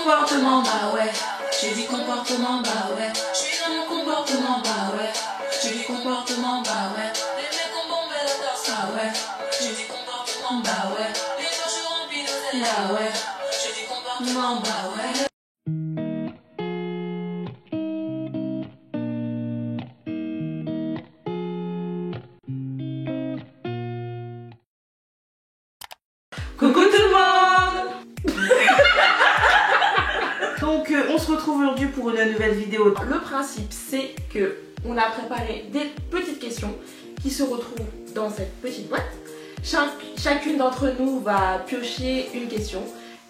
comportement, bah ouais. J'ai dit comportement, bah ouais. Je suis dans mon comportement, bah ouais. J'ai dit comportement, bah ouais. Les mecs ont bombé le torse, ah ouais. J'ai dit comportement, bah ouais. Les gens je remplis de zèle, ah ouais. J'ai dit comportement, bah ouais. Coucou tout le monde. Donc on se retrouve aujourd'hui pour une nouvelle vidéo. Le principe c'est que on a préparé des petites questions qui se retrouvent dans cette petite boîte. Chacune d'entre nous va piocher une question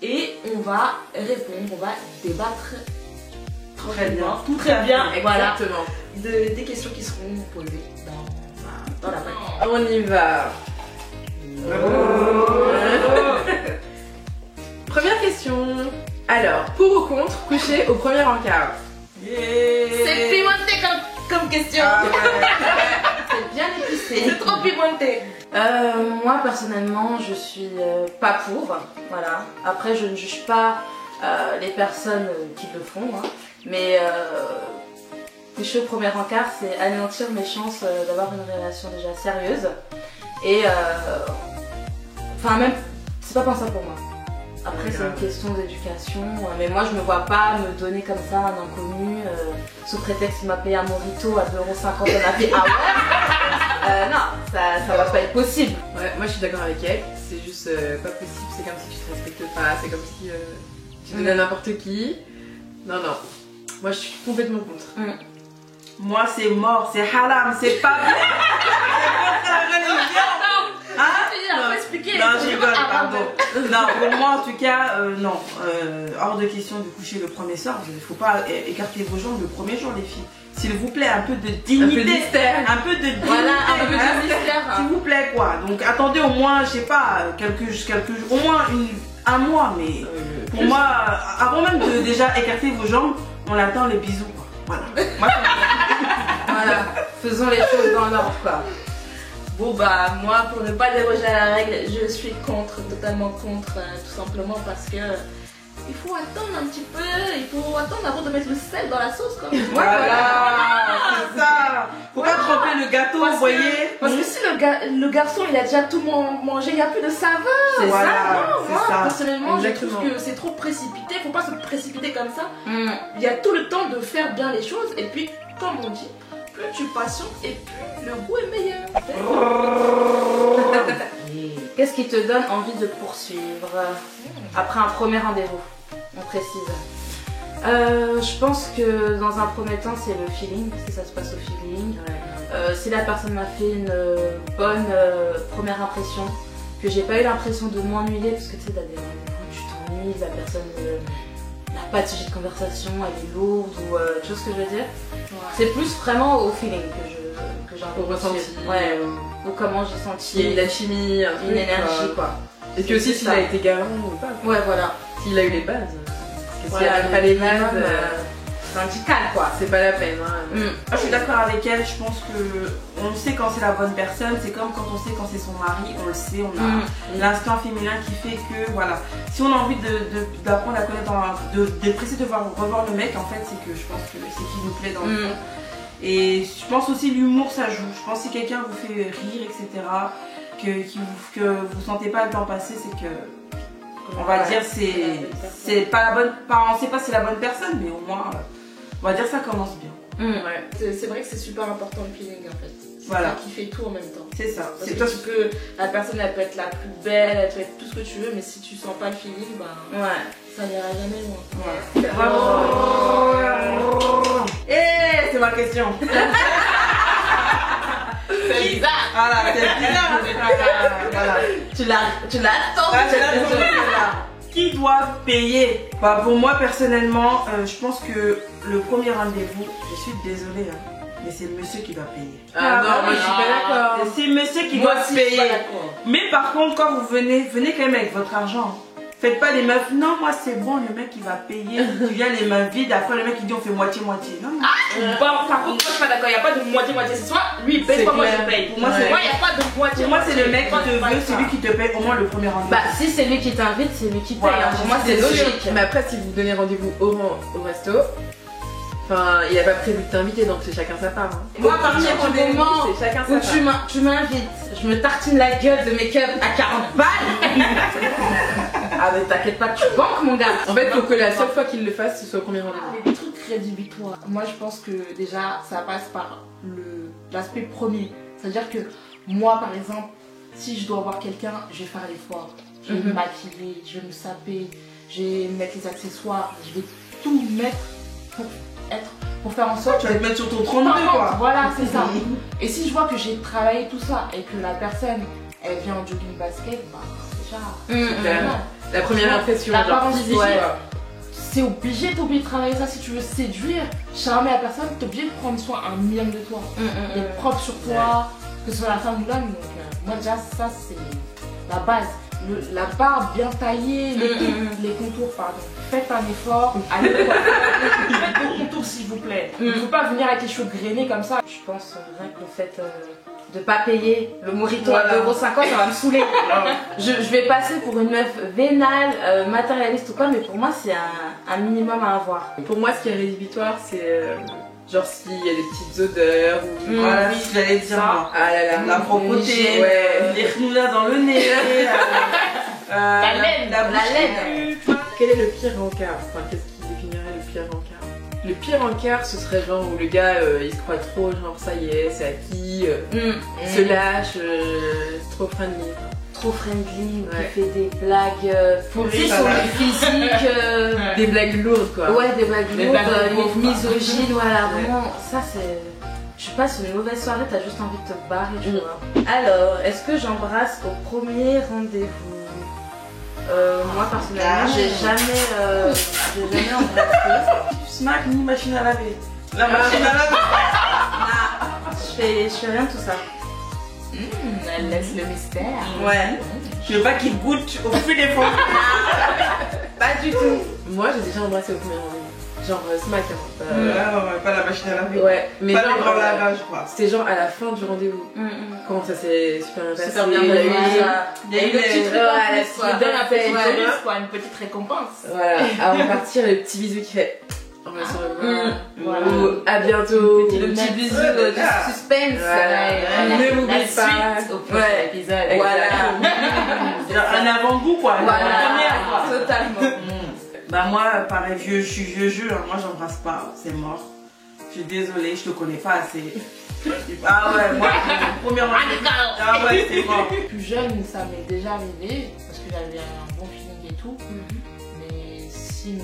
et on va répondre, on va débattre tranquillement, très bien, voilà, exactement. Des questions qui seront posées dans la boîte. On y va. Première question. Alors, pour ou contre coucher au premier encart? C'est pimenté comme question. Ah ouais. C'est bien épicé. C'est trop pimenté. Moi personnellement je suis pas pour, voilà. Après je ne juge pas les personnes qui le font, hein. Mais coucher au premier encart c'est anéantir mes chances d'avoir une relation déjà sérieuse. Et enfin même c'est pas pensable pour moi. Après c'est une question d'éducation, mais moi je me vois pas me donner comme ça à un inconnu sous prétexte qu'il m'a payé un mojito à 2,50 € on a fait ah ouais. Non, ça va pas être possible. Ouais, moi je suis d'accord avec elle. C'est juste pas possible. C'est comme si tu te respectes pas. C'est comme si tu donnais à n'importe qui. Non, non. Moi je suis complètement contre. Moi c'est mort, c'est haram, c'est pas bien. C'est contre la religion. Non, je rigole, pardon. Non, pour moi en tout cas, non. Hors de question de coucher le premier soir. Il ne faut pas écarter vos jambes le premier jour, les filles. S'il vous plaît, un peu de dignité. Un peu de mystère. Un peu de dignité. Voilà, un peu de mystère. S'il vous plaît, quoi. Donc attendez au moins, je sais pas, quelques jours, au moins un mois. Mais pour moi, avant même de déjà écarter vos jambes, on attend les bisous, quoi. Voilà. Moi, Voilà, faisons les choses dans l'ordre quoi. Bon bah moi pour ne pas déroger à la règle je suis contre, totalement contre, tout simplement parce que il faut attendre un petit peu, il faut attendre avant de mettre le sel dans la sauce quoi. voilà, c'est ça. Faut pas tremper le gâteau, vous voyez. Parce que si le garçon il a déjà tout mangé, il n'y a plus de saveur. C'est Voilà, ça, moi c'est ça. personnellement je Exactement. trouve que c'est trop précipité, faut pas se précipiter comme ça. Il y a tout le temps de faire bien les choses et puis comme on dit, plus tu patientes et plus le goût est meilleur. Qu'est-ce qui te donne envie de poursuivre après un premier rendez-vous? On précise. Je pense que dans un premier temps c'est le feeling, parce que ça se passe au feeling. Si la personne m'a fait une bonne première impression, que j'ai pas eu l'impression de m'ennuyer, parce que tu sais t'as des rendez-vous, tu t'ennuies, la personne n'a pas de sujet de conversation, elle est lourde ou tu vois ce que je veux dire. C'est plus vraiment au feeling que j'ai envie Au de ressenti. poursuivre. Ouais, ou comment j'ai senti. Il y a eu de la chimie, un une truc, énergie quoi. Et puis aussi C'est s'il ça. a été galant ou pas. Ouais voilà. S'il a eu les bases. Parce que s'il Voilà, a même pas les bases, minimum, c'est un petit calme quoi. c'est pas la peine. Hein. Moi, je suis d'accord avec elle, je pense que on sait quand c'est la bonne personne, c'est comme quand on sait quand c'est son mari, on le sait, on a l'instinct féminin qui fait que voilà. Si on a envie d'apprendre à connaître, de presser de revoir le mec, en fait c'est que je pense que c'est qu'il nous plaît dans le fond. Et je pense aussi l'humour ça joue, je pense que si quelqu'un vous fait rire etc, que vous sentez pas le temps passer, c'est que on va dire c'est pas la bonne, on sait pas si c'est la bonne personne, mais au moins on va dire ça commence bien. Ouais. C'est vrai que c'est super important le feeling en fait. C'est Voilà. ça qui fait tout en même temps. C'est ça. Parce C'est que toi tu peux, la personne elle peut être la plus belle, elle peut être tout ce que tu veux, mais si tu sens pas le feeling, bah Ouais. ça n'ira jamais loin. Bravo. Et c'est ma question. C'est bizarre. Voilà, c'est bizarre. Voilà. Tu l'attends. Ah, c'est la question, voilà. Qui doit payer? Bah, pour moi personnellement, je pense que le premier rendez-vous, je suis désolée, hein, mais c'est le monsieur qui doit payer. Ah non, moi je suis pas d'accord. C'est le monsieur qui Moi doit aussi, je suis payer. pas d'accord. Mais par contre, quand vous venez quand même avec votre argent. Faites pas les meufs, non, moi c'est bon, le mec il va payer. Tu viens les mains vides, après le mec il dit on fait moitié-moitié. Non, non. Bon, par contre, moi je suis pas d'accord, il n'y a pas de moitié-moitié. C'est soit lui il paye, soit moi je paye. Pour moi, il n'y a pas de moitié. Pour moi, c'est le mec qui te veut, c'est lui qui te paye au moins le premier rendez-vous. Bah, si c'est lui qui t'invite, c'est lui qui paye. Voilà, hein. Pour moi, c'est sûr. logique. Mais après, si vous donnez rendez-vous au resto, enfin, il a pas prévu de t'inviter, donc c'est chacun sa part. Hein. Moi, à partir du moment c'est chacun où sa part. tu m'invites, je me tartine la gueule de make-up à 40 balles. Ah, mais t'inquiète pas, tu banques, mon gars. En fait, faut que la seule fois qu'il le fasse, ce soit au premier rendez-vous. Les trucs rédhibitoires. Moi je pense que déjà ça passe par l'aspect premier. C'est-à-dire que moi par exemple, si je dois voir quelqu'un, je vais faire l'effort. Je vais me maquiller, je vais me saper, je vais mettre les accessoires, je vais tout mettre pour faire en sorte Tu vas te mettre sur ton 32 quoi. Voilà, c'est ça. Et si je vois que j'ai travaillé tout ça et que la personne elle vient en jogging basket, bah déjà. La première impression, genre L'apparence physique, physique. quoi. C'est obligé, t'es obligé de travailler ça si tu veux séduire, charmer la personne, t'es obligé de prendre soin un minimum de toi. D'être propre sur toi, que ce soit la femme ou l'homme. Donc, moi, déjà, ça, c'est la base. La barbe bien taillée, les contours, pardon. Faites un effort, allez faites vos contours s'il vous plaît. Il ne faut pas venir avec les cheveux grainés comme ça. Je pense rien que le fait de pas payer le mojito Voilà. à 2,50 €, ça va me saouler. Je vais passer pour une meuf vénale, matérialiste ou quoi, mais pour moi, c'est un minimum à avoir. Pour moi, ce qui est rédhibitoire, c'est genre s'il y a des petites odeurs ou. Voilà, oui, j'allais dire moi. Ah là là. La propreté, Ouais. les chenouillas dans le nez, La laine, la la bouche laine. crue. Quel est le pire encart? Enfin, qu'est-ce qui définirait le pire encart? Le pire encart, ce serait genre où le gars il se croit trop, genre ça y est, c'est acquis, se lâche, trop friendly. Trop friendly, ou Ouais. qui fait des blagues Pourries, sur voilà. le physique. Des blagues lourdes quoi. Ouais, des blagues Des lourdes, blagues lourdes, quoi. misogynes, voilà, Ouais. vraiment, ça c'est... Tu passes une mauvaise soirée, t'as juste envie de te barrer, tu vois. Alors, est-ce que j'embrasse au premier rendez-vous? Moi personnellement, j'ai jamais embrassé. Smack ni machine à laver. La machine à laver. Je fais rien de tout ça. Elle laisse le mystère. Ouais. Je veux pas qu'il goûte au fil des fonds. Pas du tout. Moi, j'ai déjà embrassé au premier rendez-vous. Genre smack, hein. Pas la machine à laver. Ouais, mais Pas genre, le grand lavage quoi. c'était genre à la fin du rendez-vous. Quand ça s'est super bien passé. Super bien il y a eu- voilà. Il y a eu Et le les- petit truc Ouais, en la plus, quoi. Je donne un petit Ouais. bonus, quoi, une petite récompense. Voilà, avant de partir, le petit bisou qui fait. On va se revoir. Voilà. Ou à bientôt. Le petit bisou Ouais, de voilà. suspense. Voilà. Ne m'oublie La pas. suite au prochain Ouais. épisode. Voilà. Genre un avant-goût quoi. La première quoi. Voilà, totalement. Bah moi pareil je suis vieux jeu, hein. Moi j'embrasse pas, c'est mort. Je suis désolée, je te connais pas assez. Ah ouais, moi première ah ouais c'est mort. Plus jeune, ça m'est déjà arrivé parce que j'avais un bon feeling et tout. Mais si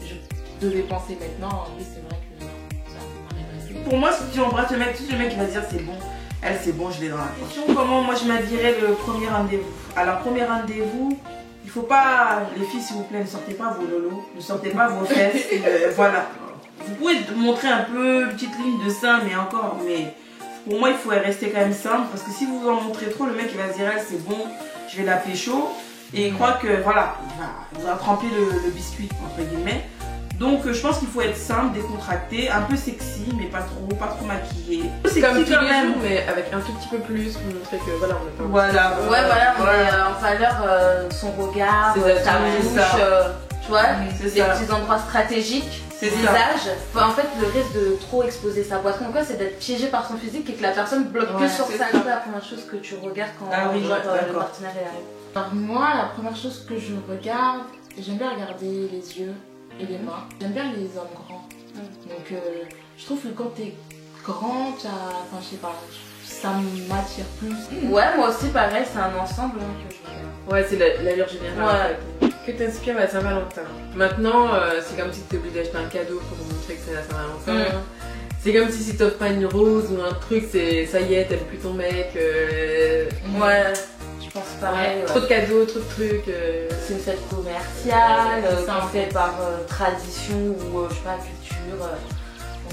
je devais penser maintenant, oui, c'est vrai que ça m'arriverait plus. Pour moi si tu embrasses le mec, tout le mec il va se dire c'est bon. Elle c'est bon, je l'ai dans la question. Comment moi je m'habillerais le premier rendez-vous? Alors premier rendez-vous, il faut pas, les filles s'il vous plaît, ne sortez pas vos lolos, ne sortez pas vos fesses, voilà. Vous pouvez montrer un peu une petite ligne de sein, mais encore, mais pour moi il faut rester quand même simple, parce que si vous en montrez trop, le mec il va se dire elle c'est bon, je vais la pécho, et il croit que voilà, il va tremper le biscuit entre guillemets. Donc je pense qu'il faut être simple, décontracté, un peu sexy, mais pas trop maquillé. C'est comme tous quand les même. jours, mais avec un tout petit peu plus pour montrer que voilà, on est pas. Voilà. Ouais, voilà, mais en valeur, son regard, C'est ça, sa c'est bouche, ça. tu vois, C'est des ça. petits endroits stratégiques, C'est ça. visage. Enfin, en fait, le risque de trop exposer sa poitrine, ou quoi, c'est d'être piégé par son physique et que la personne bloque Ouais, que sur c'est sa ça. C'est la première chose que tu regardes quand Ah oui, genre, ouais, le d'accord. partenaire il arrive. Alors moi, la première chose que je regarde, j'aime bien regarder les yeux et les mains. J'aime bien les hommes grands. Donc je trouve que quand t'es grand, enfin je sais pas, ça m'attire plus. Ouais, moi aussi, pareil, c'est un ensemble hein, que je regarde. Ouais, c'est l'allure générale. en fait. Que t'inspire à Saint-Valentin. Maintenant, c'est comme si t'es obligé d'acheter un cadeau pour montrer que c'est la Saint-Valentin. C'est comme si t'offres pas une rose ou un truc, c'est ça y est, t'aimes plus ton mec. Ouais, je pense pareil. ouais. Trop de cadeaux, trop de trucs. C'est une fête commerciale, Ouais, c'est ça, en qui est faite par tradition ou je sais pas, culture.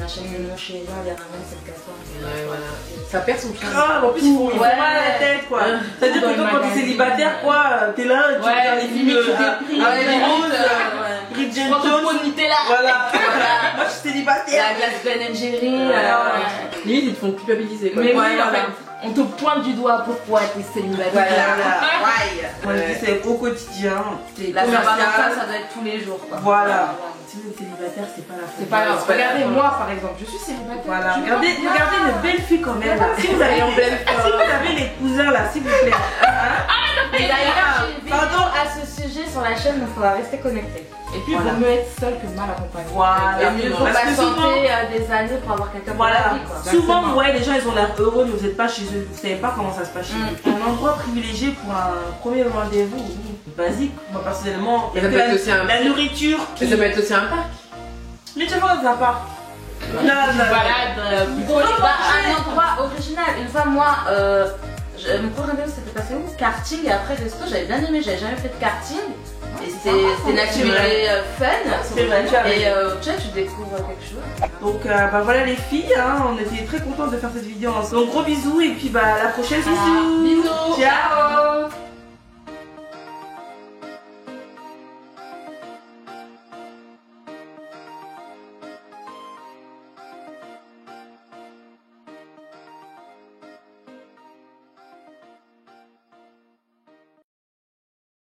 On achète des noms chez les gens, on les ramène, c'est le gâteau. Ouais, voilà. Ça perd son charme. Grave, en plus ils font mal à la tête quoi. C'est-à-dire que toi quand t'es célibataire quoi, t'es là, tu regardes les films Bridget Jones, Nutella. voilà. Moi je suis célibataire. La glace Ben Jerry. Limite, ils te font culpabiliser quoi. Mais oui, Ouais, en fait, on te pointe du doigt pourquoi t'es célibataire. Moi je dis c'est au quotidien. C'est La Saint-Valentin, commercial. ça doit être tous les jours quoi. Voilà. Si vous êtes célibataire, c'est pas la faute. C'est pas grave. C'est pas Regardez, grave. moi par exemple, je suis célibataire. Voilà, Je regardez une belle fille quand même. Là. Si vous avez les cousins là, s'il vous plaît. Et d'ailleurs, j'ai une vidéo Pardon. à ce sujet sur la chaîne, donc il faudra rester connecté. Et puis, il Voilà. vaut mieux être seul que mal accompagné. Voilà. Et mieux faut Parce que souvent, patienter des années pour avoir quelqu'un pour la voilà. vie quoi. Souvent, ouais, les gens ils ont l'air heureux, mais vous n'êtes pas chez eux. Vous savez pas comment ça se passe chez eux. Un endroit privilégié pour un premier rendez-vous, basique. Moi personnellement, Mais ça peut être aussi un la nourriture. Mais ça peut être aussi un parc. Mais tu vois, ça part. Non, Balade, Un endroit original. Une fois, moi, mon premier rendez-vous s'était passé où? Karting, et après resto, j'avais bien aimé, j'avais jamais fait de karting. Et c'était une activité fun. C'est vrai, tu as Et raison. tu découvres quelque chose. Donc bah voilà les filles, hein, on était très contentes de faire cette vidéo ensemble. Donc gros bisous et puis bah à la prochaine. Bisous. Bisous. Ciao.